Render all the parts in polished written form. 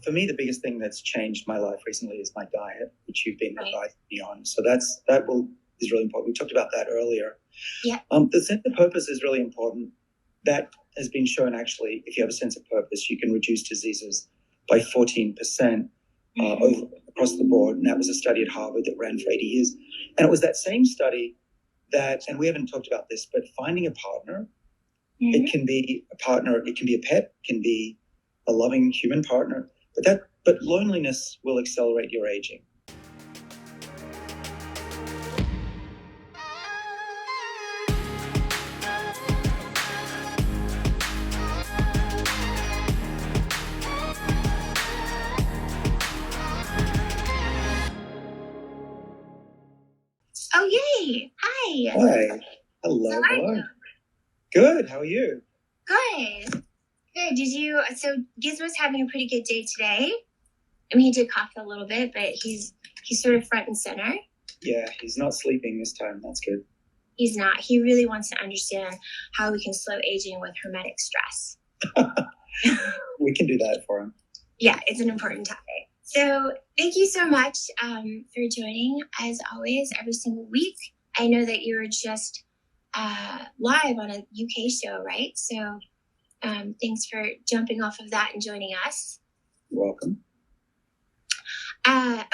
for me, the biggest thing that's changed my life recently is my diet, which you've been advising me on. So is really important. We talked about that earlier. Yeah. The sense of purpose is really important. That has been shown, actually, if you have a sense of purpose, you can reduce diseases by 14% across the board. And that was a study at Harvard that ran for 80 years. And it was that same study that, and we haven't talked about this, but finding a partner, it can be a partner, it can be a pet, it can be a loving human partner, but loneliness will accelerate your aging. Oh, yay. Hi. Hi. Hello. How are you? Good. How are you? Good. So Gizmo's having a pretty good day today. I mean, he did cough a little bit, but he's sort of front and center. Yeah, he's not sleeping this time. That's good. He's not. He really wants to understand how we can slow aging with hormetic stress. We can do that for him. Yeah, it's an important topic. So thank you so much for joining, as always, every single week. I know that you were just live on a UK show, right? So thanks for jumping off of that and joining us. You're welcome.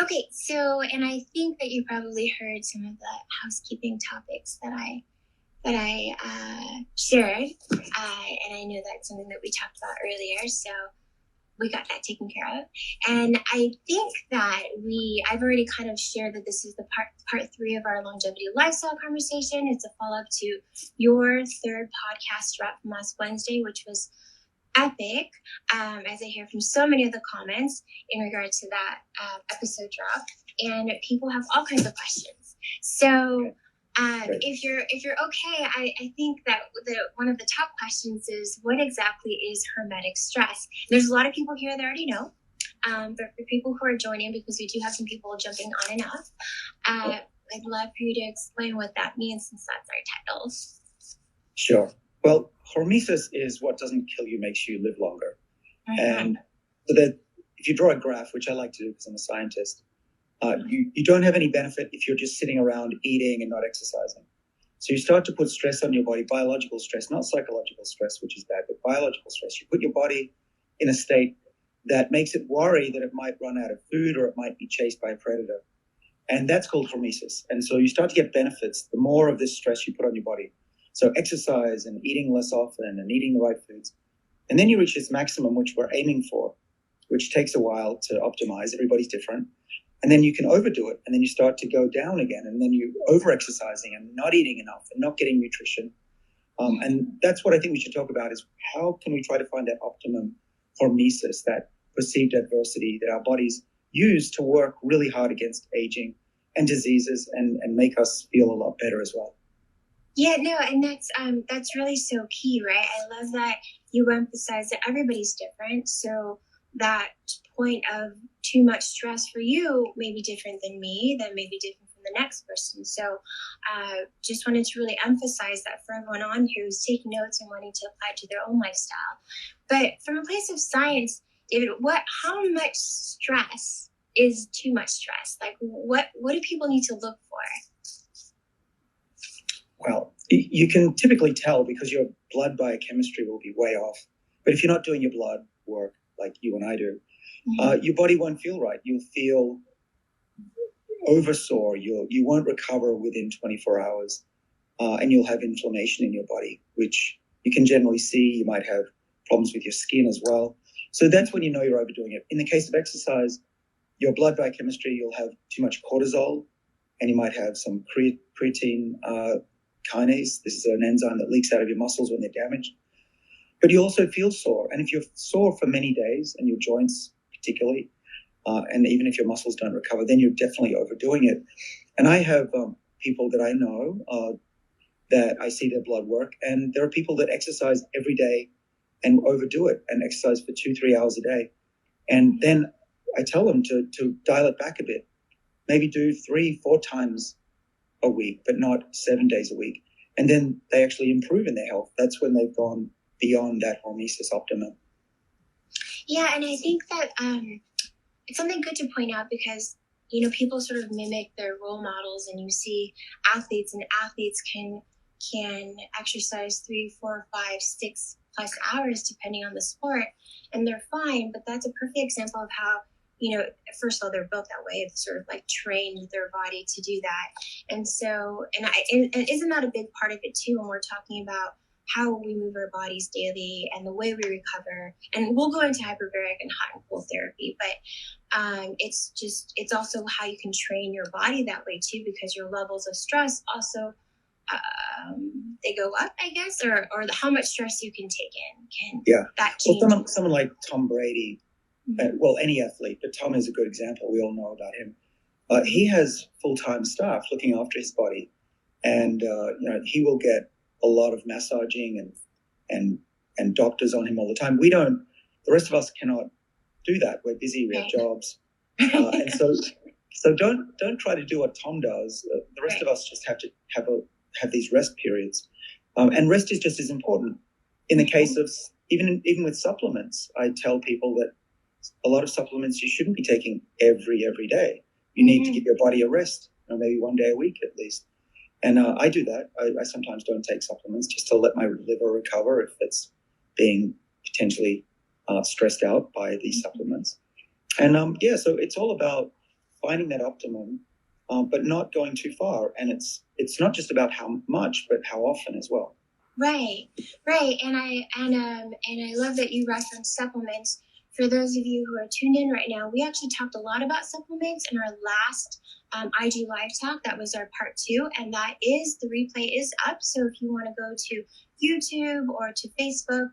Okay, so, and I think that you probably heard some of the housekeeping topics that I shared, and I know that's something that we talked about earlier, so we got that taken care of. And I think that I've already kind of shared that this is the part 3 of our longevity lifestyle conversation. It's a follow-up to your third podcast drop from last Wednesday, which was epic, as I hear from so many of the comments in regard to that episode drop. And people have all kinds of questions. So if you're okay, I think that one of the top questions is, what exactly is hormetic stress? There's a lot of people here that already know, but for people who are joining, because we do have some people jumping on and off, I'd love for you to explain what that means, since that's our title. Sure. Well, hormesis is what doesn't kill you makes you live longer. And so that if you draw a graph, which I like to do because I'm a scientist, you don't have any benefit if you're just sitting around eating and not exercising. So you start to put stress on your body, biological stress, not psychological stress, which is bad, but biological stress. You put your body in a state that makes it worry that it might run out of food or it might be chased by a predator. And that's called hormesis. And so you start to get benefits the more of this stress you put on your body. So exercise and eating less often and eating the right foods. And then you reach this maximum, which we're aiming for, which takes a while to optimize. Everybody's different. And then you can overdo it. And then you start to go down again. And then you over-exercising and not eating enough and not getting nutrition. And that's what I think we should talk about, is how can we try to find that optimum hormesis, that perceived adversity that our bodies use to work really hard against aging and diseases and make us feel a lot better as well. Yeah, no, and that's really so key, right? I love that you emphasize that everybody's different. So that point of too much stress for you may be different than me, that may be different from the next person. So just wanted to really emphasize that for everyone on here who's taking notes and wanting to apply to their own lifestyle. But from a place of science, David, how much stress is too much stress? Like what do people need to look for? Well, you can typically tell because your blood biochemistry will be way off. But if you're not doing your blood work like you and I do, your body won't feel right. You'll feel oversore. You won't recover within 24 hours. And you'll have inflammation in your body, which you can generally see. You might have problems with your skin as well. So that's when you know you're overdoing it. In the case of exercise, your blood biochemistry, you'll have too much cortisol, and you might have some creatine kinase. This is an enzyme that leaks out of your muscles when they're damaged. But you also feel sore. And if you're sore for many days, and your joints particularly, and even if your muscles don't recover, then you're definitely overdoing it. And I have people that I know that I see their blood work, and there are people that exercise every day and overdo it and exercise for 2-3 hours a day. And then I tell them to dial it back a bit, maybe do 3-4 times a week, but not 7 days a week. And then they actually improve in their health. That's when they've gone beyond that hormesis optimum. Yeah, and I think that it's something good to point out because, people sort of mimic their role models, and you see athletes, and athletes can exercise 3, 4, 5, 6+ hours depending on the sport, and they're fine. But that's a perfect example of how, first of all, they're built that way. It's sort of like trained their body to do that. And so, and isn't that a big part of it too when we're talking about how we move our bodies daily and the way we recover? And we'll go into hyperbaric and hot and cold therapy, but it's also how you can train your body that way too, because your levels of stress also they go up, I guess, or how much stress you can take in can that change. Well, someone like Tom Brady, well, any athlete, but Tom is a good example. We all know about him. He has full-time staff looking after his body, and he will get a lot of massaging and doctors on him all the time. We don't. The rest of us cannot do that. We're busy. We have jobs, and so don't try to do what Tom does. The rest of us just have to have these rest periods, and rest is just as important. In the case of even with supplements, I tell people that a lot of supplements you shouldn't be taking every day. You need to give your body a rest, maybe 1 day a week at least. And I do that. I sometimes don't take supplements just to let my liver recover if it's being potentially stressed out by these supplements. And so it's all about finding that optimum, but not going too far. And it's not just about how much, but how often as well. Right. And I love that you referenced supplements. For those of you who are tuned in right now, we actually talked a lot about supplements in our last IG Live talk. That was our part 2, and the replay is up. So if you want to go to YouTube or to Facebook,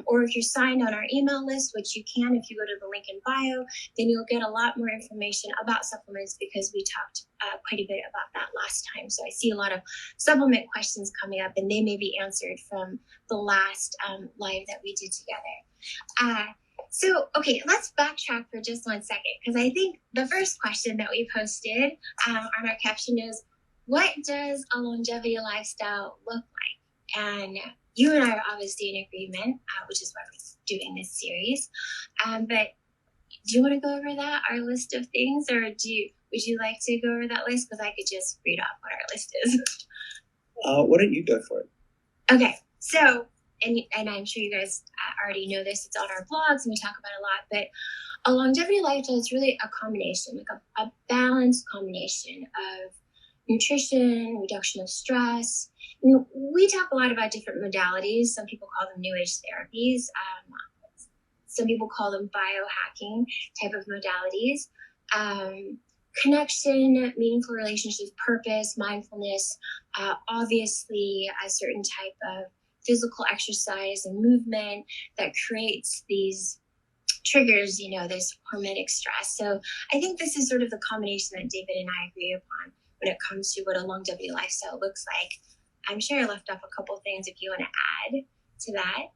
or if you're signed on our email list, which you can if you go to the link in bio, then you'll get a lot more information about supplements, because we talked quite a bit about that last time. So I see a lot of supplement questions coming up, and they may be answered from the last live that we did together. So, okay, let's backtrack for just 1 second, because I think the first question that we posted on our caption is, what does a longevity lifestyle look like? And you and I are obviously in agreement, which is why we're doing this series. But do you want to go over that, our list of things, or would you like to go over that list? Because I could just read off what our list is. Why don't you go for it? Okay, so... And I'm sure you guys already know this. It's on our blogs and we talk about it a lot. But a longevity lifestyle is really a combination, like a balanced combination of nutrition, reduction of stress. We talk a lot about different modalities. Some people call them new age therapies. Some people call them biohacking type of modalities. Connection, meaningful relationships, purpose, mindfulness, obviously a certain type of physical exercise and movement that creates these triggers, this hormetic stress. So I think this is sort of the combination that David and I agree upon when it comes to what a longevity lifestyle looks like. I'm sure I left off a couple of things if you want to add to that.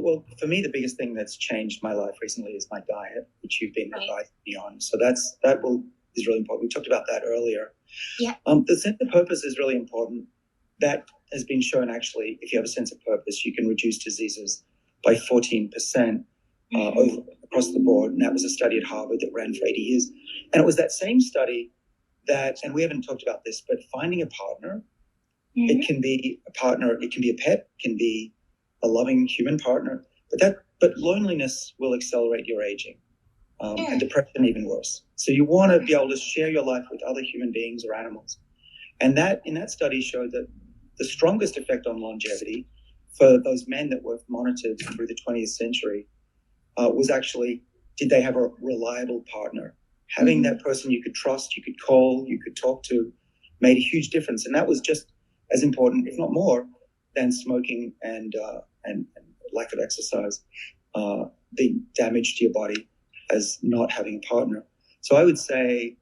Well, for me, the biggest thing that's changed my life recently is my diet, which you've been advising me on. So is really important. We talked about that earlier. Yeah. The sense of purpose is really important. That has been shown, actually, if you have a sense of purpose, you can reduce diseases by 14% across the board. And that was a study at Harvard that ran for 80 years. And it was that same study and we haven't talked about this, but finding a partner, it can be a partner, it can be a pet, it can be a loving human partner, but loneliness will accelerate your aging, and depression even worse. So you want to be able to share your life with other human beings or animals. And that in that study showed that the strongest effect on longevity for those men that were monitored through the 20th century was actually, did they have a reliable partner? Having that person you could trust, you could call, you could talk to, made a huge difference. And that was just as important, if not more, than smoking and lack of exercise, the damage to your body as not having a partner. So I would say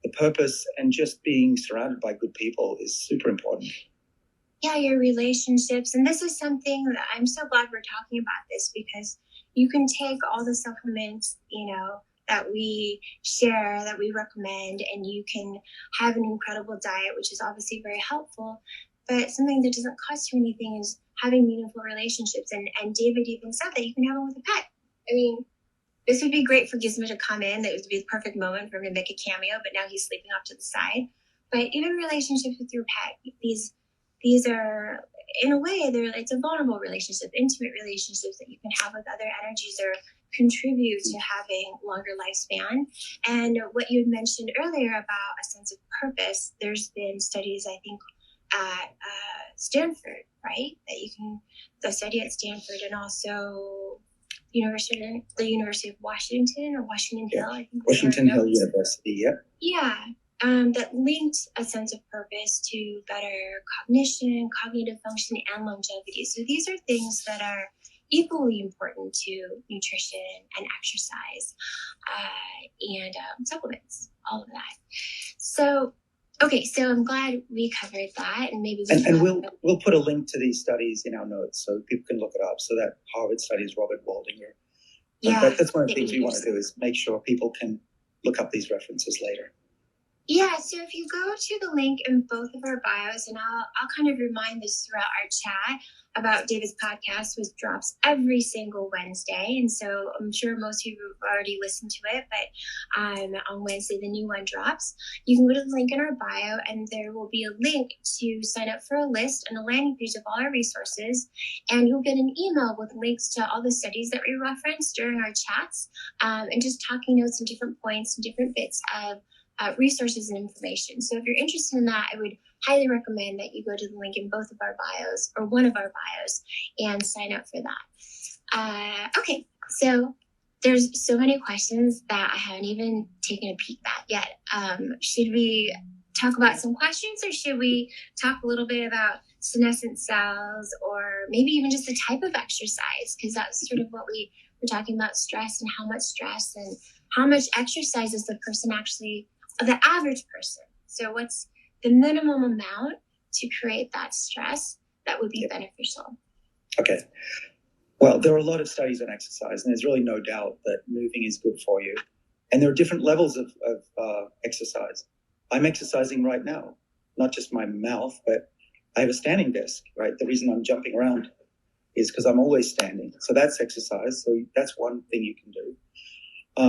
the purpose and just being surrounded by good people is super important. Yeah, your relationships. And this is something that I'm so glad we're talking about this, because you can take all the supplements, that we share, that we recommend, and you can have an incredible diet, which is obviously very helpful. But something that doesn't cost you anything is having meaningful relationships. And David even said that you can have them with a pet. I mean, this would be great for Gizmo to come in. That would be the perfect moment for him to make a cameo, but now he's sleeping off to the side. But even relationships with your pet, these are, in a way, it's a vulnerable relationship, intimate relationships that you can have with other energies or contribute to having longer lifespan. And what you had mentioned earlier about a sense of purpose, there's been studies, I think, at Stanford, right? That you can, the study at Stanford and also the University of Washington or Washington Hill, I think. Washington Hill University, yeah. Yeah. That linked a sense of purpose to better cognition, cognitive function, and longevity. So these are things that are equally important to nutrition and exercise and supplements, all of that. So, okay, so I'm glad we covered that, and maybe we'll put a link to these studies in our notes so people can look it up. So that Harvard study is Robert Waldinger. Yeah, that's one of the things we want to do is make sure people can look up these references later. Yeah, so if you go to the link in both of our bios, and I'll kind of remind this throughout our chat about David's podcast, which drops every single Wednesday. And so I'm sure most of you have already listened to it, but on Wednesday, the new one drops. You can go to the link in our bio, and there will be a link to sign up for a list and a landing page of all our resources. And you'll get an email with links to all the studies that we referenced during our chats, and just talking notes and different points and different bits of resources and information. So if you're interested in that, I would highly recommend that you go to the link in both of our bios or one of our bios and sign up for that. Okay, so there's so many questions that I haven't even taken a peek at yet. Should we talk about some questions, or should we talk a little bit about senescent cells, or maybe even just the type of exercise? Because that's sort of what we're talking about, stress and how much stress and how much exercise is the person actually, the average person. So what's the minimum amount to create that stress that would be beneficial? Okay. Well, there are a lot of studies on exercise, and there's really no doubt that moving is good for you. And there are different levels of exercise. I'm exercising right now, not just my mouth, but I have a standing desk, right? The reason I'm jumping around is because I'm always standing. So that's exercise. So that's one thing you can do.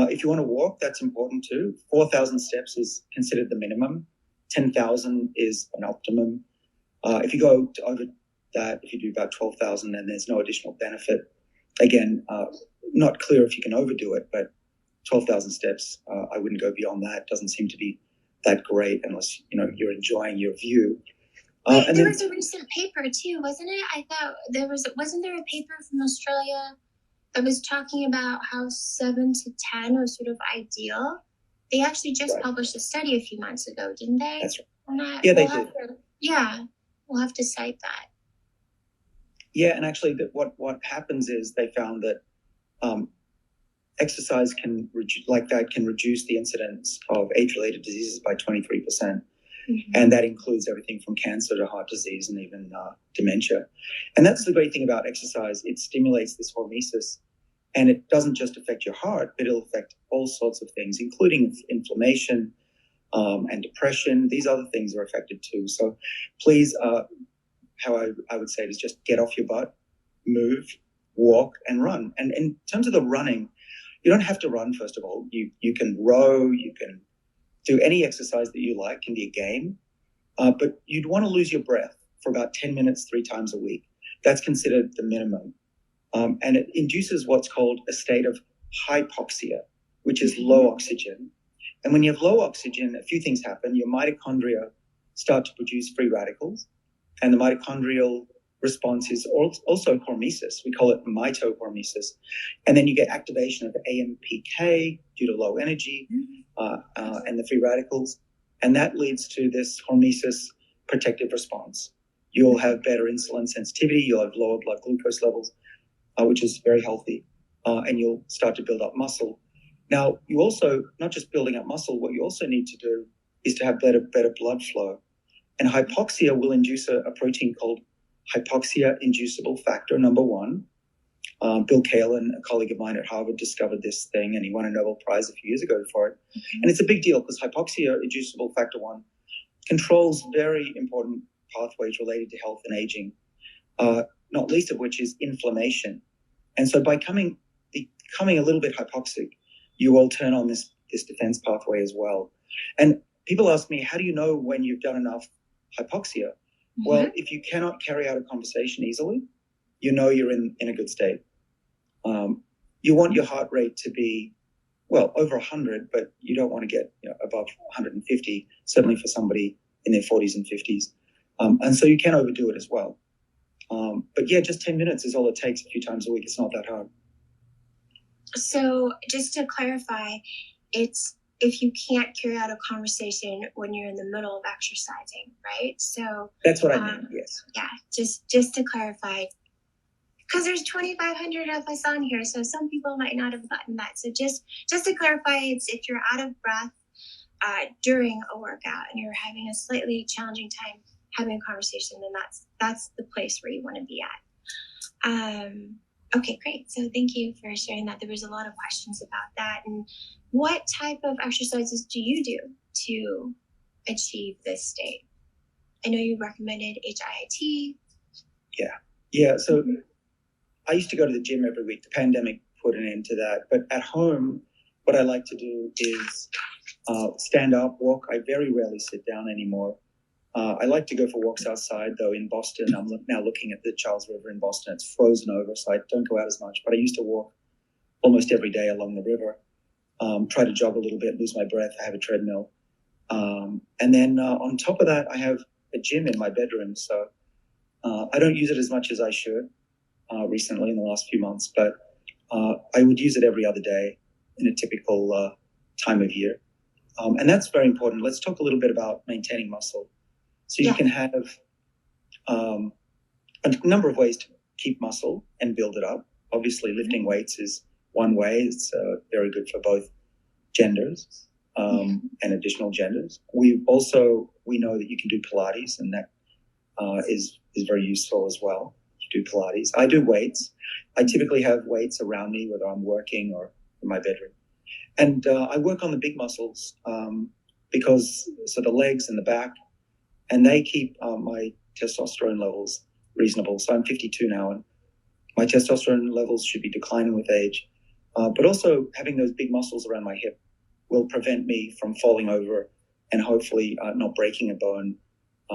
If you want to walk, that's important too. 4,000 steps is considered the minimum. 10,000 is an optimum. If you go over that, if you do about 12,000, then there's no additional benefit. Again, not clear if you can overdo it, but 12,000 steps, I wouldn't go beyond that. Doesn't seem to be that great unless you're enjoying your view. There was a recent paper too, wasn't it? I thought wasn't there a paper from Australia that was talking about how 7 to 10 was sort of ideal? They actually just published a study a few months ago, didn't they? That's right. Yeah, they did. We'll have to cite that. Yeah, and actually, what happens is they found that exercise can reduce the incidence of age-related diseases by 23%. Mm-hmm. And that includes everything from cancer to heart disease and even dementia. And that's the great thing about exercise. It stimulates this hormesis, and it doesn't just affect your heart, but it'll affect all sorts of things, including inflammation and depression. These other things are affected too. So please, how I would say it is just get off your butt, move, walk, and run. And in terms of the running, you don't have to run, first of all. You can row, you can do any exercise that you like, can be a game, but you'd want to lose your breath for about 10 minutes 3 times a week. That's considered the minimum. And it induces what's called a state of hypoxia, which is low oxygen. And when you have low oxygen, a few things happen. Your mitochondria start to produce free radicals, and the mitochondrial response is also hormesis. We call it mitohormesis. And then you get activation of AMPK due to low energy and the free radicals. And that leads to this hormesis protective response. You'll have better insulin sensitivity. You'll have lower blood glucose levels, which is very healthy. And you'll start to build up muscle. Now, you also, not just building up muscle, what you also need to do is to have better blood flow. And hypoxia will induce a protein called hypoxia-inducible factor number 1. Bill Kalin, a colleague of mine at Harvard, discovered this thing, and he won a Nobel Prize a few years ago for it. Mm-hmm. And it's a big deal because hypoxia-inducible factor 1 controls very important pathways related to health and aging. not least of which is inflammation. And so by becoming a little bit hypoxic, you will turn on this defense pathway as well. And people ask me, how do you know when you've done enough hypoxia? Mm-hmm. Well, if you cannot carry out a conversation easily, you know you're in a good state. You want your heart rate to be, well, over 100, but you don't want to get above 150, certainly for somebody in their 40s and 50s. And so you can overdo it as well. But yeah, just 10 minutes is all it takes a few times a week. It's not that hard. So just to clarify, it's if you can't carry out a conversation when you're in the middle of exercising, right? So that's what I mean, yes. Yeah, just to clarify, because there's 2,500 of us on here, so some people might not have gotten that. So just to clarify, it's if you're out of breath during a workout and you're having a slightly challenging time having a conversation, then that's the place where you want to be at. Okay, great. So thank you for sharing that. There was a lot of questions about that. And what type of exercises do you do to achieve this state? I know you recommended HIIT. Yeah. So I used to go to the gym every week. The pandemic put an end to that. But at home, what I like to do is stand up, walk. I very rarely sit down anymore. I like to go for walks outside, though. In Boston, I'm now looking at the Charles River in Boston. It's frozen over, so I don't go out as much. But I used to walk almost every day along the river, try to jog a little bit, lose my breath. I have a treadmill. And then on top of that, I have a gym in my bedroom. So I don't use it as much as I should recently in the last few months. But I would use it every other day in a typical time of year. And that's very important. Let's talk a little bit about maintaining muscle. So you can have a number of ways to keep muscle and build it up. Obviously, lifting weights is one way. It's very good for both genders and additional genders. We know that you can do Pilates, and that is very useful as well. You do Pilates. I do weights. I typically have weights around me, whether I'm working or in my bedroom. And I work on the big muscles because the legs and the back, and they keep my testosterone levels reasonable. So I'm 52 now, and my testosterone levels should be declining with age. But also having those big muscles around my hip will prevent me from falling over and hopefully not breaking a bone,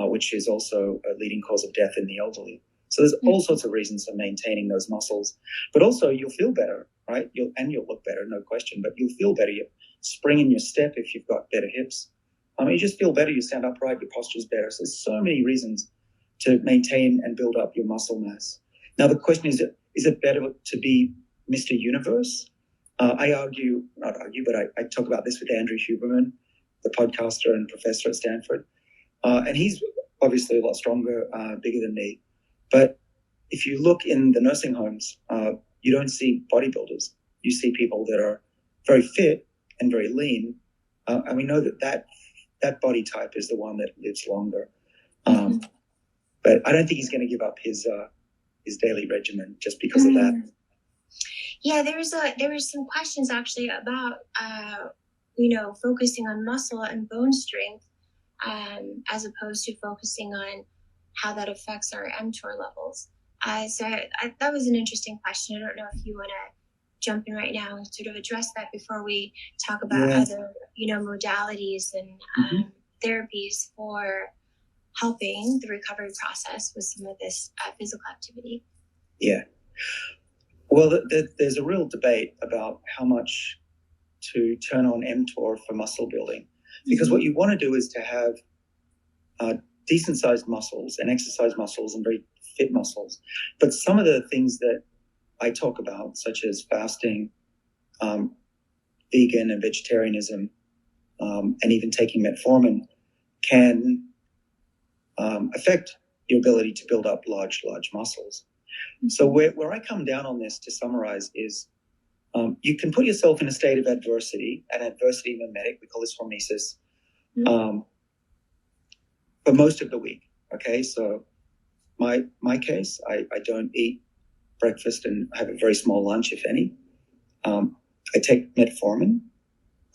which is also a leading cause of death in the elderly. So there's all sorts of reasons for maintaining those muscles. But also you'll feel better, right? You'll look better, no question, but you'll feel better. You spring in your step if you've got better hips. You just feel better. You stand upright. Your posture's better. So there's so many reasons to maintain and build up your muscle mass. Now, the question is it better to be Mr. Universe? I talk about this with Andrew Huberman, the podcaster and professor at Stanford. And he's obviously a lot stronger, bigger than me. But if you look in the nursing homes, you don't see bodybuilders. You see people that are very fit and very lean. And we know that body type is the one that lives longer. But I don't think he's going to give up his daily regimen just because of that. Yeah, there was some questions actually about focusing on muscle and bone strength as opposed to focusing on how that affects our mTOR levels. So that was an interesting question. I don't know if you want to jump in right now and sort of address that before we talk about other modalities and therapies for helping the recovery process with some of this physical activity. Yeah. Well, there's a real debate about how much to turn on mTOR for muscle building, because what you want to do is to have decent-sized muscles and exercise muscles and very fit muscles. But some of the things that I talk about, such as fasting, vegan and vegetarianism, and even taking metformin, can affect your ability to build up large muscles. So where I come down on this, to summarize, is you can put yourself in a state of adversity, an adversity mimetic, we call this hormesis, for most of the week. Okay, so my case, I don't eat breakfast and have a very small lunch, if any. I take metformin,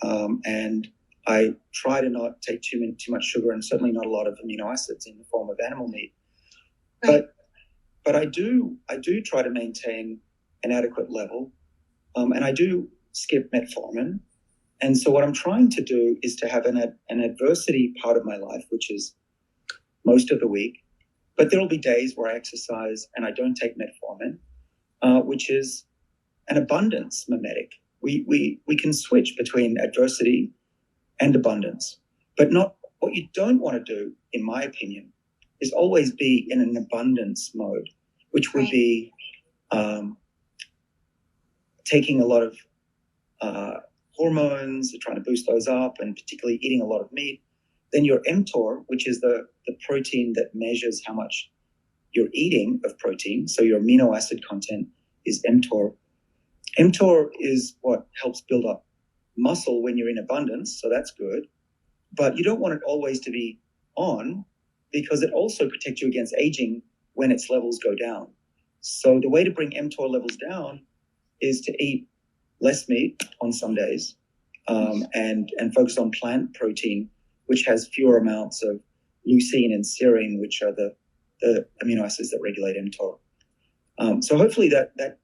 and I try to not take too much sugar, and certainly not a lot of amino acids in the form of animal meat. Right. But I do try to maintain an adequate level, and I do skip metformin. And so what I'm trying to do is to have an adversity part of my life, which is most of the week. But there will be days where I exercise and I don't take metformin, which is an abundance mimetic. We can switch between adversity and abundance, but not what you don't want to do, in my opinion, is always be in an abundance mode, which would be taking a lot of hormones, trying to boost those up, and particularly eating a lot of meat. Then your mTOR, which is the protein that measures how much you're eating of protein, so your amino acid content is mTOR. mTOR is what helps build up muscle when you're in abundance, so that's good. But you don't want it always to be on, because it also protects you against aging when its levels go down. So the way to bring mTOR levels down is to eat less meat on some days, and focus on plant protein, which has fewer amounts of leucine and serine, which are the amino acids that regulate mTOR. So hopefully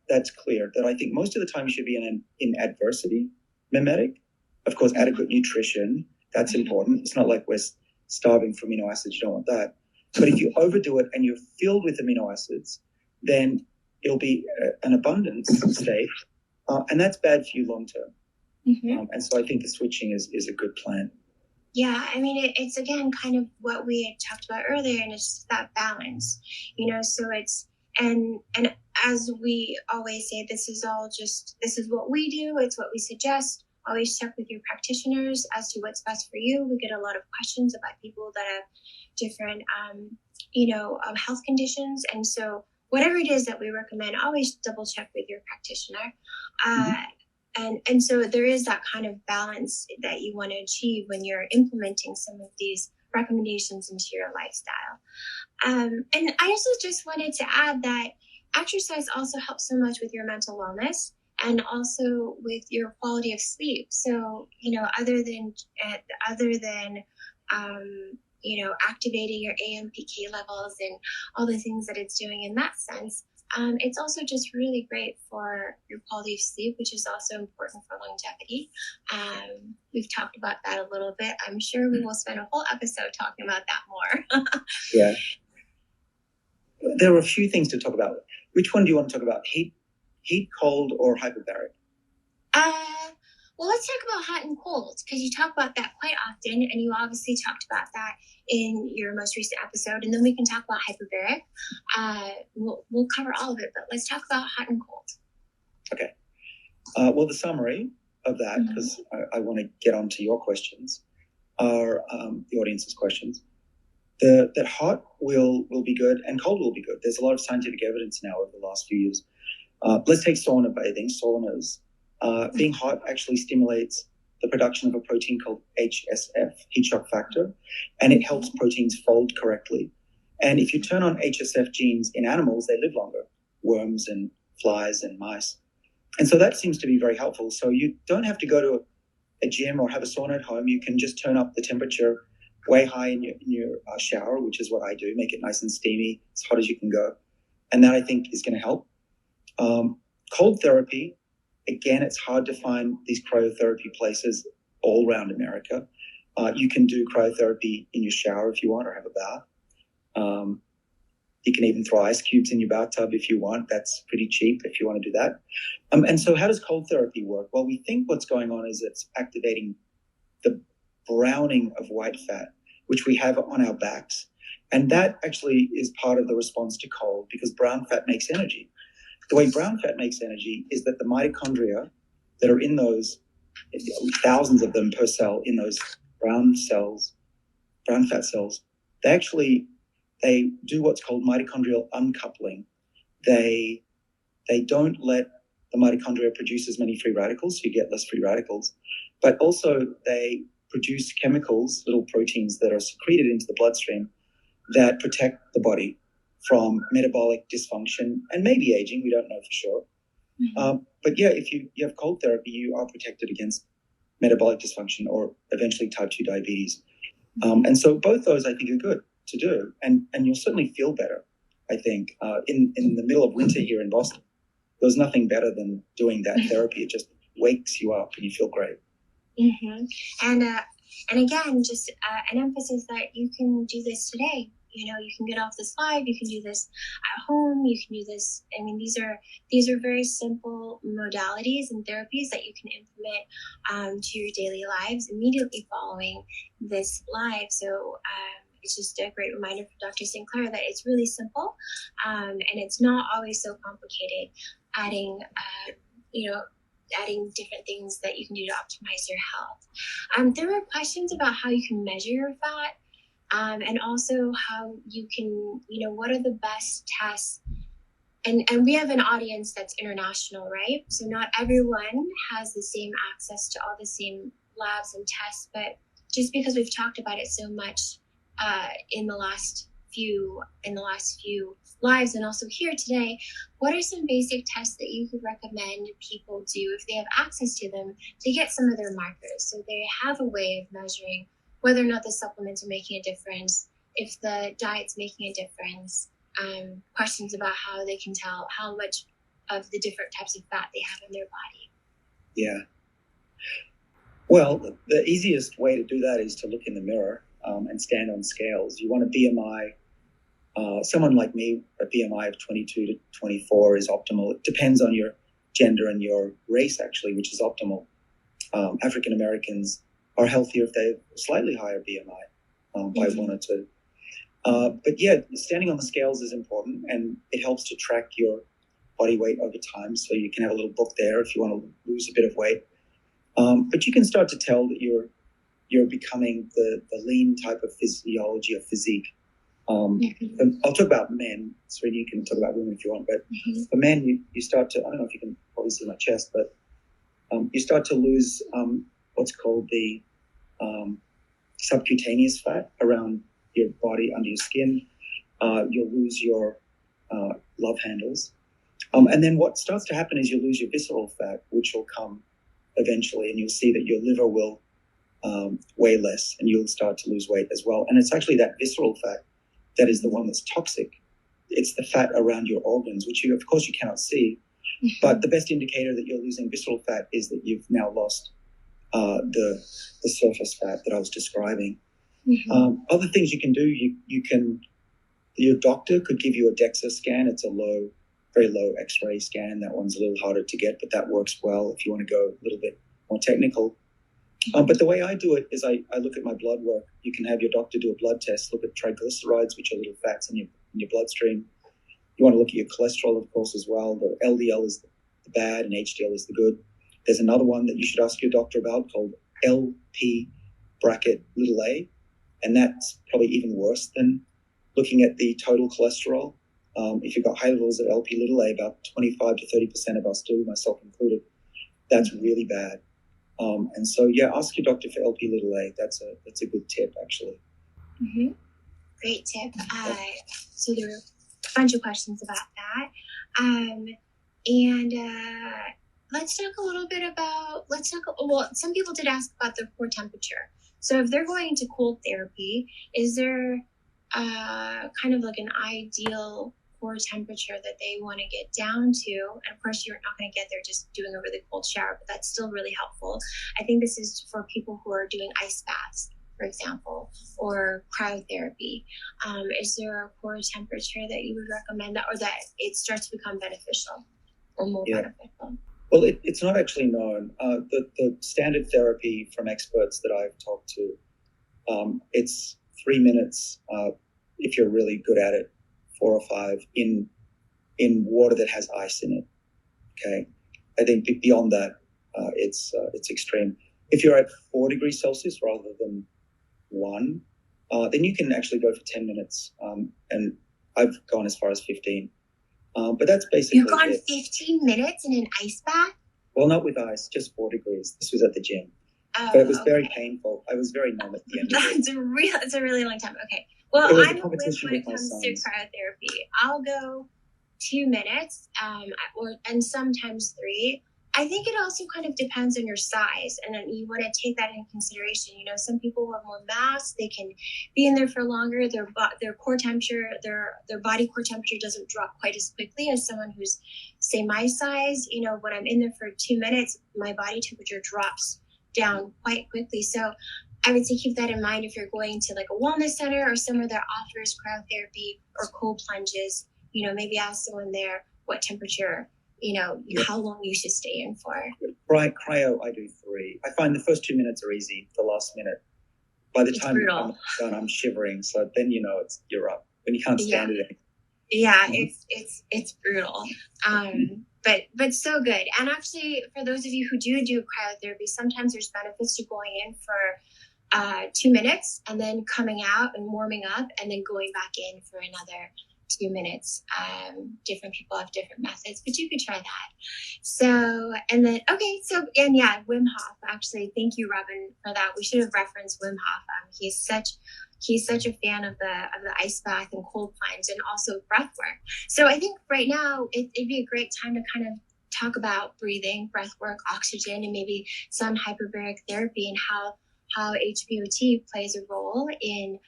that's clear, that I think most of the time you should be in adversity mimetic. Of course, adequate nutrition, that's important. It's not like we're starving for amino acids. You don't want that. But if you overdo it and you're filled with amino acids, then it'll be an abundance state. And that's bad for you long term. Mm-hmm. And so I think the switching is a good plan. Yeah, I mean, it's again kind of what we had talked about earlier, and it's that balance, so it's, and as we always say, this is what we do, it's what we suggest. Always check with your practitioners as to what's best for you. We get a lot of questions about people that have different, health conditions. And so whatever it is that we recommend, always double check with your practitioner. And so there is that kind of balance that you want to achieve when you're implementing some of these recommendations into your lifestyle. And I also just wanted to add that exercise also helps so much with your mental wellness and also with your quality of sleep. So, other than activating your AMPK levels and all the things that it's doing in that sense, it's also just really great for your quality of sleep, which is also important for longevity. We've talked about that a little bit. I'm sure we will spend a whole episode talking about that more. Yeah. There are a few things to talk about. Which one do you want to talk about? Heat, cold, or hyperbaric? Well, let's talk about hot and cold, because you talk about that quite often, and you obviously talked about that in your most recent episode, and then we can talk about hyperbaric. We'll cover all of it, but let's talk about hot and cold. Okay. Well, the summary of that, because I want to get on to your questions, are the audience's questions. That hot will be good and cold will be good. There's a lot of scientific evidence now over the last few years. Let's take sauna bathing. Saunas. Being hot actually stimulates the production of a protein called HSF, heat shock factor, and it helps proteins fold correctly. And if you turn on HSF genes in animals, they live longer, worms and flies and mice. And so that seems to be very helpful. So you don't have to go to a gym or have a sauna at home. You can just turn up the temperature way high in your shower, which is what I do, make it nice and steamy, as hot as you can go. And that, I think, is going to help. Cold therapy, again, it's hard to find these cryotherapy places all around America. You can do cryotherapy in your shower if you want, or have a bath. You can even throw ice cubes in your bathtub if you want. That's pretty cheap if you want to do that. And so how does cold therapy work? Well, we think what's going on is it's activating the browning of white fat, which we have on our backs. And that actually is part of the response to cold, because brown fat makes energy. The way brown fat makes energy is that the mitochondria that are in those, thousands of them per cell in those brown fat cells, they do what's called mitochondrial uncoupling. They don't let the mitochondria produce as many free radicals, so you get less free radicals, but also they produce chemicals, little proteins that are secreted into the bloodstream that protect the body from metabolic dysfunction and maybe aging. We don't know for sure. But yeah, if you have cold therapy, you are protected against metabolic dysfunction or eventually type 2 diabetes. And so both those I think are good to do, and you'll certainly feel better. I think. In the middle of winter here in Boston, there was nothing better than doing that therapy. It just wakes you up and you feel great. Mm-hmm. And again, just an emphasis that you can do this today. You know, you can get off this live. You can do this at home. You can do this. I mean, these are very simple modalities and therapies that you can implement to your daily lives immediately following this live. So it's just a great reminder for Dr. Sinclair that it's really simple, and it's not always so complicated. Adding different things that you can do to optimize your health. There were questions about how you can measure your fat, and also how you can, what are the best tests? And we have an audience that's international, right? So not everyone has the same access to all the same labs and tests, but just because we've talked about it so much in the last few lives and also here today, what are some basic tests that you could recommend people do if they have access to them to get some of their markers, so they have a way of measuring whether or not the supplements are making a difference, if the diet's making a difference, questions about how they can tell how much of the different types of fat they have in their body. Yeah. Well, the easiest way to do that is to look in the mirror and stand on scales. You want a BMI. Someone like me, a BMI of 22 to 24 is optimal. It depends on your gender and your race, actually, which is optimal. African Americans are healthier if they have a slightly higher BMI by 1 or 2. But yeah, standing on the scales is important, and it helps to track your body weight over time. So you can have a little book there if you want to lose a bit of weight. But you can start to tell that you're becoming the lean type of physiology or physique. I'll talk about men. Serena, you can talk about women if you want. But for men, you start to, I don't know if you can probably see my chest, but you start to lose what's called the subcutaneous fat around your body, under your skin. You'll lose your love handles. And then what starts to happen is you'll lose your visceral fat, which will come eventually, and you'll see that your liver will weigh less, and you'll start to lose weight as well. And it's actually that visceral fat that is the one that's toxic. It's the fat around your organs, which of course you cannot see. But the best indicator that you're losing visceral fat is that you've now lost the surface fat that I was describing. Other things you can do, your doctor could give you a DEXA scan. It's a very low X-ray scan. That one's a little harder to get, but that works well if you want to go a little bit more technical. But the way I do it is I look at my blood work. You can have your doctor do a blood test, look at triglycerides, which are little fats in your bloodstream. You want to look at your cholesterol, of course, as well. The LDL is the bad and HDL is the good. There's another one that you should ask your doctor about called LP bracket little a, and that's probably even worse than looking at the total cholesterol. If you've got high levels of LP little a, about 25 to 30% of us do, myself included, that's really bad. And so, yeah, ask your doctor for LP little a. That's a good tip, actually. Great tip. So there were a bunch of questions about that. And let's talk a little bit about, some people did ask about the core temperature. So if they're going into cold therapy, is there kind of like an ideal core temperature that they want to get down to? And of course, you're not going to get there just doing a really cold shower, but that's still really helpful. I think this is for people who are doing ice baths, for example, or cryotherapy. Is there a core temperature that you would recommend, or that it starts to become beneficial or more beneficial? Well, it's not actually known. The standard therapy from experts that I've talked to, it's 3 minutes if you're really good at it, 4 or 5 in water that has ice in it. Okay, I think beyond that, it's extreme. If you're at 4 degrees Celsius rather than 1, then you can actually go for 10 minutes, and I've gone as far as 15. But that's basically You've gone 15 minutes in an ice bath? Well, not with ice, just 4 degrees. This was at the gym. But it was very painful. I was very numb at the end of it. It's a really long time. Okay. Well, I'm a whiz when it comes to cryotherapy. I'll go 2 minutes, and sometimes 3. I think it also kind of depends on your size, and then you want to take that into consideration. You know, some people who have more mass, they can be in there for longer. Their core temperature, their body core temperature doesn't drop quite as quickly as someone who's, say, my size. You know, when I'm in there for 2 minutes, my body temperature drops down quite quickly. So I would say keep that in mind if you're going to like a wellness center or somewhere that offers cryotherapy or cold plunges. You know, maybe ask someone there what temperature, you know, how long you should stay in for. Cryo, I do 3. I find the first 2 minutes are easy. The last minute, by the time I'm done, I'm shivering. So then you know you're up when you can't stand it anymore. Yeah, it's brutal. But so good. And actually, for those of you who do cryotherapy, sometimes there's benefits to going in for 2 minutes and then coming out and warming up and then going back in for another 2 minutes. Different people have different methods, but you could try that. So, and then, Wim Hof, actually, thank you, Robin, for that. We should have referenced Wim Hof. He's such a fan of the ice bath and cold plunge and also breath work. So I think right now it'd be a great time to kind of talk about breathing, breath work, oxygen, and maybe some hyperbaric therapy and how HBOT plays a role in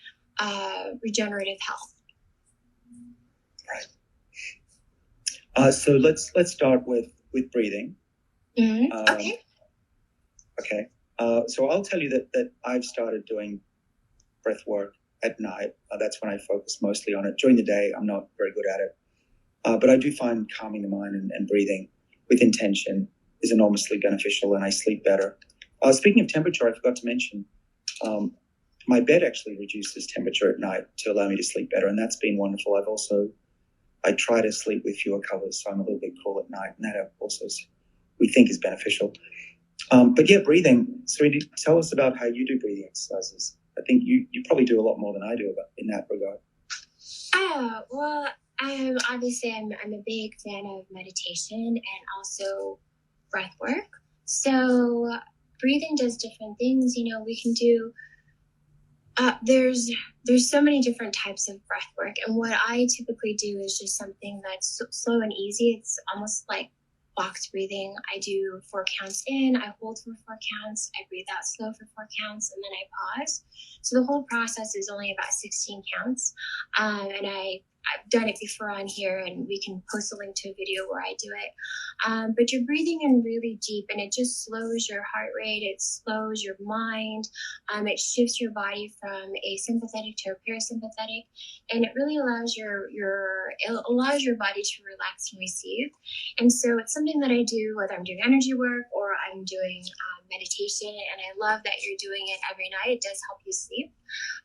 regenerative health. Right. So let's start with breathing. Mm-hmm. Okay. Okay. So I'll tell you that I've started doing breath work at night. That's when I focus mostly on it. During the day, I'm not very good at it. But I do find calming the mind and breathing with intention is enormously beneficial, and I sleep better. Speaking of temperature, I forgot to mention, my bed actually reduces temperature at night to allow me to sleep better, and that's been wonderful. I try to sleep with fewer covers, so I'm a little bit cool at night, and that also we think is beneficial. But yeah, breathing. Serena, tell us about how you do breathing exercises. I think you probably do a lot more than I do in that regard. Oh, well, obviously I'm a big fan of meditation and also breath work. So breathing does different things. You know, we can do, there's so many different types of breath work. And what I typically do is just something that's slow and easy. It's almost like box breathing. I do 4 counts in, I hold for 4 counts, I breathe out slow for 4 counts, and then I pause. So the whole process is only about 16 counts. And I've done it before on here, and we can post a link to a video where I do it. But you're breathing in really deep, and it just slows your heart rate. It slows your mind. It shifts your body from a sympathetic to a parasympathetic, and it really allows your body to relax and receive. And so it's something that I do whether I'm doing energy work or I'm doing meditation, and I love that you're doing it every night. It does help you sleep.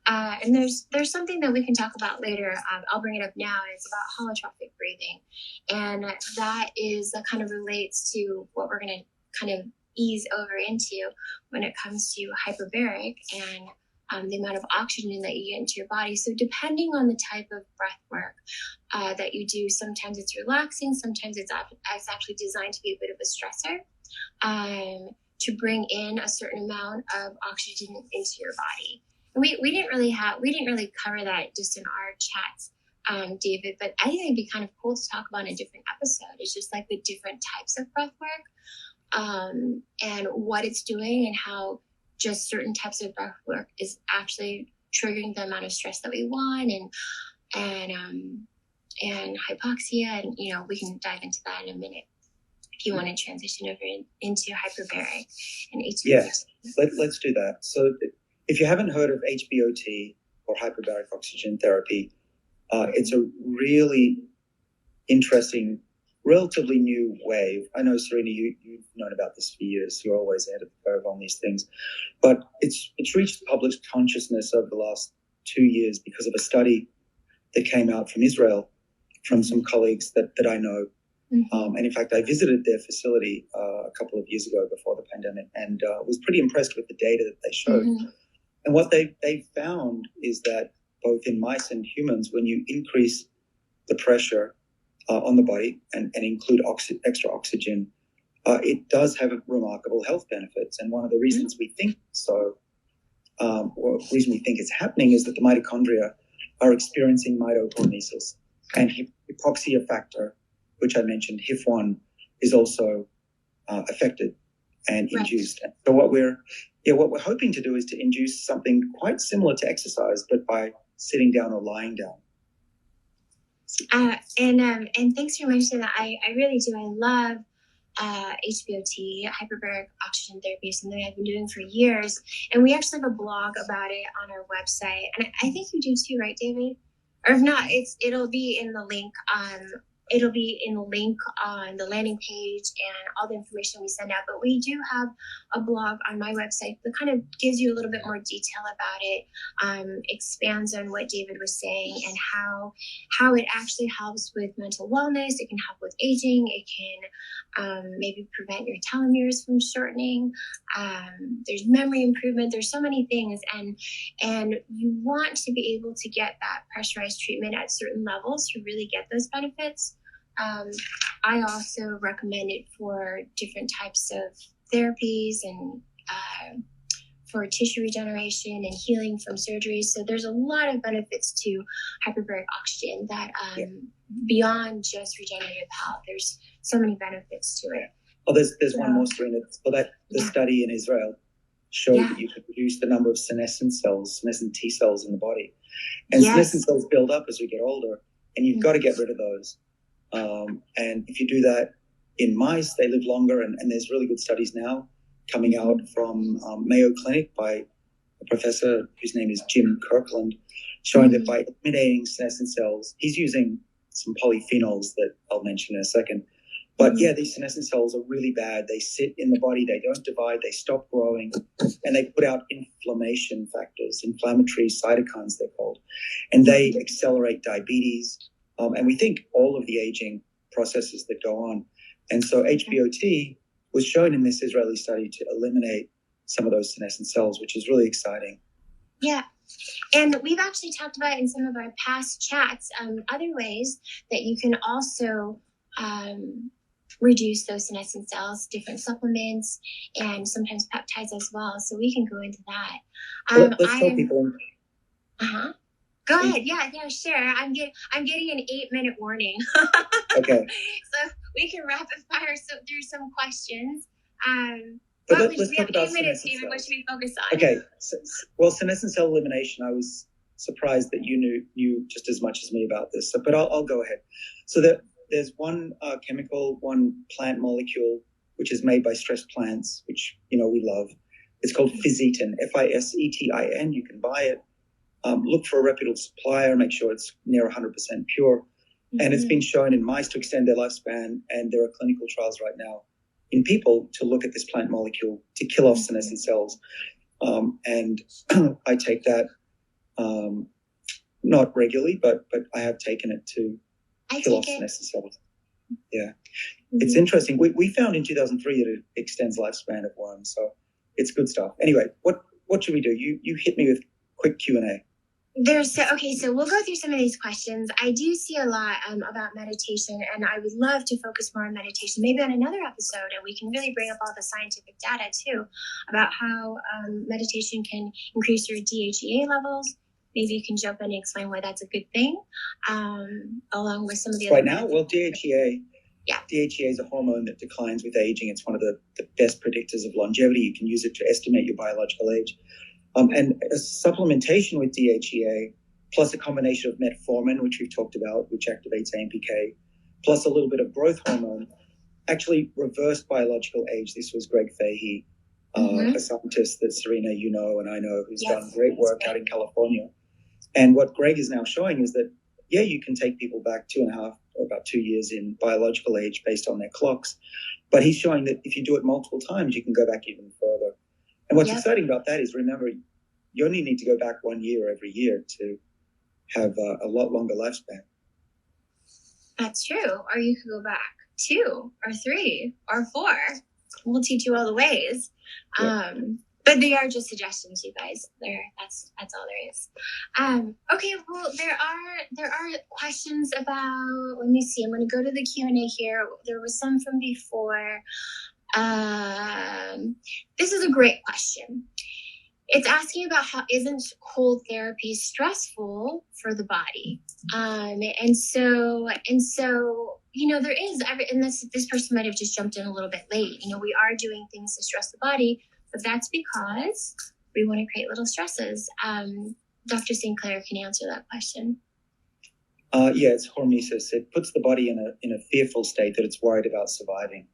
And there's something that we can talk about later. I'll bring it up now. And it's about holotropic breathing, and that kind of relates to what we're going to kind of ease over into when it comes to hyperbaric and the amount of oxygen that you get into your body. So depending on the type of breath work that you do, sometimes it's relaxing, sometimes it's actually designed to be a bit of a stressor to bring in a certain amount of oxygen into your body. We didn't really cover that just in our chats, David, but I think it'd be kind of cool to talk about in a different episode. It's just like the different types of breath work and what it's doing and how just certain types of breath work is actually triggering the amount of stress that we want and hypoxia. And, you know, we can dive into that in a minute if you want to transition over into hyperbaric and HBOT. Yes, let's do that. So if you haven't heard of HBOT or hyperbaric oxygen therapy, it's a really interesting, relatively new wave. I know, Serena, you've known about this for years. You're always ahead of the curve on these things. But it's reached public consciousness over the last 2 years because of a study that came out from Israel from some colleagues that I know. Mm-hmm. And in fact, I visited their facility a couple of years ago before the pandemic and was pretty impressed with the data that they showed. Mm-hmm. And what they found is that both in mice and humans, when you increase the pressure on the body and include extra oxygen, it does have remarkable health benefits. And one of the reasons we think so, or the reason we think it's happening, is that the mitochondria are experiencing mitohormesis. And hypoxia factor, which I mentioned, HIF1, is also affected and Right. induced. So what we're hoping to do is to induce something quite similar to exercise, but by sitting down or lying down. And thanks for mentioning that. I really do. I love HBOT, hyperbaric oxygen therapy, something I've been doing for years. And we actually have a blog about it on our website. And I think you do too, right, David? Or if not, it'll be in the link on the landing page and all the information we send out. But we do have a blog on my website that kind of gives you a little bit more detail about it, expands on what David was saying and how it actually helps with mental wellness. It can help with aging. It can maybe prevent your telomeres from shortening. There's memory improvement. There's so many things, and you want to be able to get that pressurized treatment at certain levels to really get those benefits. I also recommend it for different types of therapies and for tissue regeneration and healing from surgeries. So there's a lot of benefits to hyperbaric oxygen that beyond just regenerative health. There's so many benefits to it. Oh, there's one more, Serena. So that the study in Israel showed that you could reduce the number of senescent T cells in the body. And senescent cells build up as we get older, and you've got to get rid of those. And if you do that in mice, they live longer. And there's really good studies now coming out from Mayo Clinic by a professor whose name is Jim Kirkland, showing that by eliminating senescent cells, he's using some polyphenols that I'll mention in a second. But these senescent cells are really bad. They sit in the body, they don't divide, they stop growing, and they put out inflammation factors, inflammatory cytokines, they're called. And they accelerate diabetes. And we think all of the aging processes that go on. And so HBOT was shown in this Israeli study to eliminate some of those senescent cells, which is really exciting. Yeah. And we've actually talked about in some of our past chats, other ways that you can also reduce those senescent cells, different supplements, and sometimes peptides as well. So we can go into that. Let's tell people. Go ahead. Yeah, sure. I'm getting an 8-minute warning. Okay. So we can rapid fire through some questions. But let's talk about 8 minutes, senescent David. cells. What should we focus on? Okay. Well, senescent cell elimination, I was surprised that you knew just as much as me about this. But I'll go ahead. So there's one chemical, one plant molecule, which is made by stressed plants, which, we love. It's called physetin, Fisetin. You can buy it. Look for a reputable supplier, make sure it's near 100% pure. And it's been shown in mice to extend their lifespan, and there are clinical trials right now in people to look at this plant molecule to kill off senescent cells. And I take that not regularly, but I have taken it to kill off senescent cells. Yeah. It's interesting. We found in 2003 that it extends lifespan of worms, so it's good stuff. Anyway, what should we do? You hit me with quick Q&A. So we'll go through some of these questions. I do see a lot about meditation, and I would love to focus more on meditation, maybe on another episode, and we can really bring up all the scientific data too about how meditation can increase your DHEA levels. Maybe you can jump in and explain why that's a good thing, along with some of the other. Right now, well, DHEA. Yeah. DHEA is a hormone that declines with aging. It's one of the best predictors of longevity. You can use it to estimate your biological age. And a supplementation with DHEA, plus a combination of metformin, which we've talked about, which activates AMPK, plus a little bit of growth hormone, actually reversed biological age. This was Greg Fahey, a scientist that Serena, and I know, who's done great work out in California. And what Greg is now showing is that, you can take people back 2.5 or about 2 years in biological age based on their clocks. But he's showing that if you do it multiple times, you can go back even further. And what's exciting about that is, remember, you only need to go back 1 year every year to have a lot longer lifespan. That's true. Or you could go back 2 or 3 or 4. We'll teach you all the ways. But they are just suggestions, you guys. That's all there is. Okay, well, there are questions about, let me see, I'm going to go to the Q&A here. There was some from before. This is a great question. It's asking about how isn't cold therapy stressful for the body, and so there is, and this person might have just jumped in a little bit late. We are doing things to stress the body, but that's because we want to create little stresses. Dr. Sinclair can answer that question. Yeah, it's hormesis. It puts the body in a fearful state that it's worried about surviving.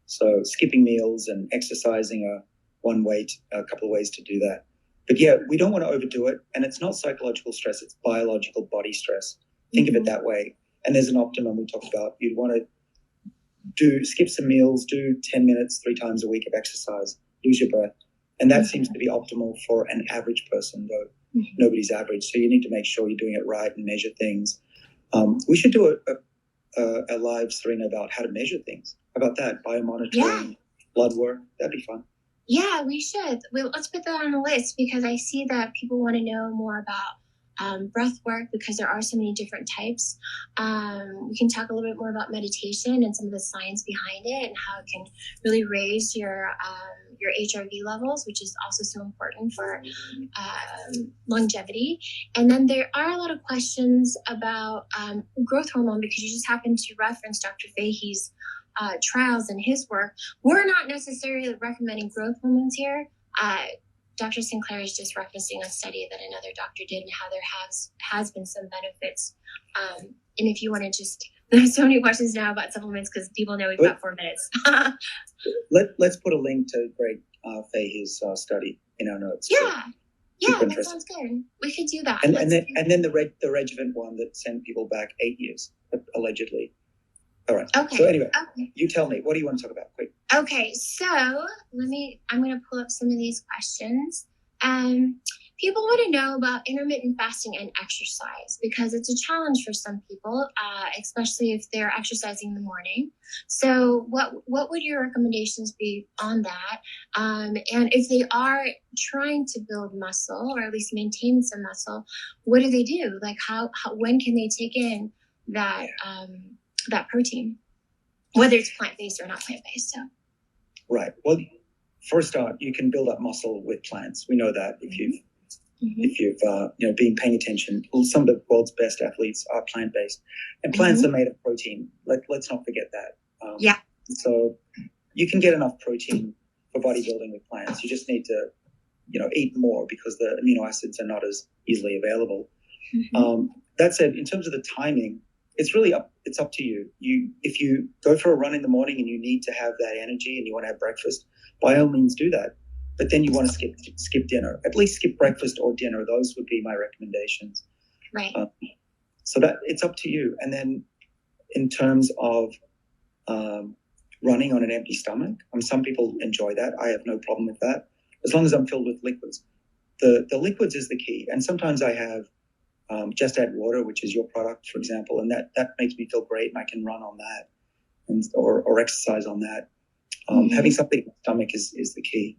So skipping meals and exercising are one way, a couple of ways to do that. But yeah, we don't want to overdo it. And it's not psychological stress, it's biological body stress. Think of it that way. And there's an optimum we talked about. You'd want to skip some meals, do 10 minutes 3 times a week of exercise, lose your breath. And that seems to be optimal for an average person, though nobody's average. So you need to make sure you're doing it right and measure things. We should do a live, Serena, about how to measure things. How about that? Biomonitoring, blood work. That'd be fun. Yeah, we should. Let's put that on the list, because I see that people want to know more about breath work, because there are so many different types. We can talk a little bit more about meditation and some of the science behind it and how it can really raise your HRV levels, which is also so important for longevity. And then there are a lot of questions about growth hormone, because you just happened to reference Dr. Fahey's trials in his work. We're not necessarily recommending growth hormones here. Dr. Sinclair is just referencing a study that another doctor did and how there has been some benefits. And if you want to there's so many questions now about supplements, because people know we've got 4 minutes. Let's put a link to Greg Fahey's study in our notes. Yeah, that sounds good. We could do that. And then the Regivant one that sent people back 8 years, allegedly. All right. Okay. So anyway, you tell me, what do you want to talk about? Quick. Okay, so I'm going to pull up some of these questions. People want to know about intermittent fasting and exercise, because it's a challenge for some people, especially if they're exercising in the morning. So what would your recommendations be on that? And if they are trying to build muscle, or at least maintain some muscle, what do they do? Like when can they take in that protein, whether it's plant-based or not plant-based? So. Right. Well, first off, you can build up muscle with plants. We know that if you've been paying attention. Some of the world's best athletes are plant-based, and plants are made of protein. Let's not forget that. So you can get enough protein for bodybuilding with plants. You just need to, eat more, because the amino acids are not as easily available. That said, in terms of the timing, it's up to you. If you go for a run in the morning and you need to have that energy and you want to have breakfast, by all means do that. But then you want to skip dinner. At least skip breakfast or dinner. Those would be my recommendations. Right. So that it's up to you. And then in terms of running on an empty stomach, some people enjoy that. I have no problem with that, as long as I'm filled with liquids. The liquids is the key. And sometimes I have Just Add Water, which is your product, for example, and that makes me feel great, and I can run on that or exercise on that. Having something in the stomach is the key.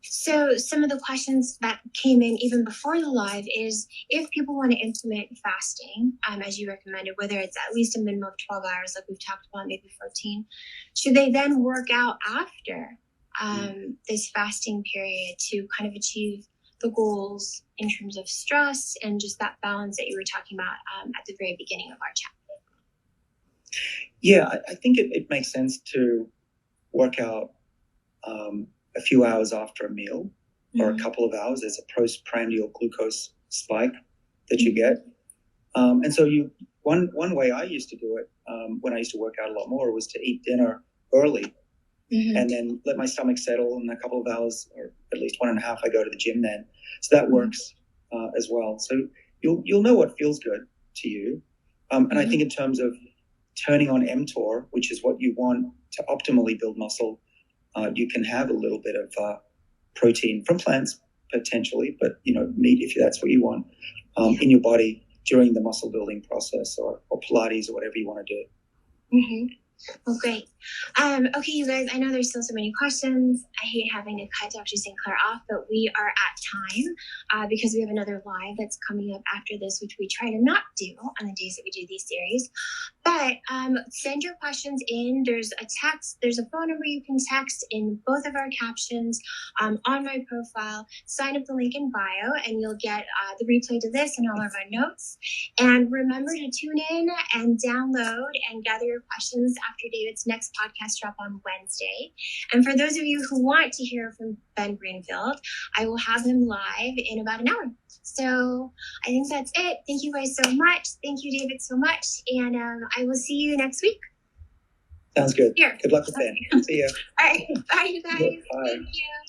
So some of the questions that came in even before the live is, if people want to implement fasting, as you recommended, whether it's at least a minimum of 12 hours, like we've talked about, maybe 14, should they then work out after this fasting period to kind of achieve the goals in terms of stress and just that balance that you were talking about at the very beginning of our chat? Yeah, I think it makes sense to work out a few hours after a meal, or a couple of hours. There's a postprandial glucose spike that you get. And so one way I used to do it when I used to work out a lot more was to eat dinner early and then let my stomach settle. In a couple of hours, or at least 1.5, I go to the gym then. So that works as well. So you'll know what feels good to you. And I think in terms of turning on mTOR, which is what you want to optimally build muscle, you can have a little bit of protein from plants potentially, but meat if that's what you want in your body during the muscle building process, or Pilates, or whatever you want to do. Well, great. Okay, you guys, I know there's still so many questions. I hate having to cut Dr. Sinclair off, but we are at time because we have another live that's coming up after this, which we try to not do on the days that we do these series. But send your questions in. There's a text, there's a phone number you can text in both of our captions on my profile. Sign up the link in bio and you'll get the replay to this and all of our notes. And remember to tune in and download and gather your questions after David's next podcast drop on Wednesday. And for those of you who want to hear from Ben Greenfield, I will have him live in about an hour. So I think that's it. Thank you guys so much. Thank you, David, so much. And I will see you next week. Sounds good. Here. Good luck with Ben. See you. All right. Bye, you guys. Bye. Thank you.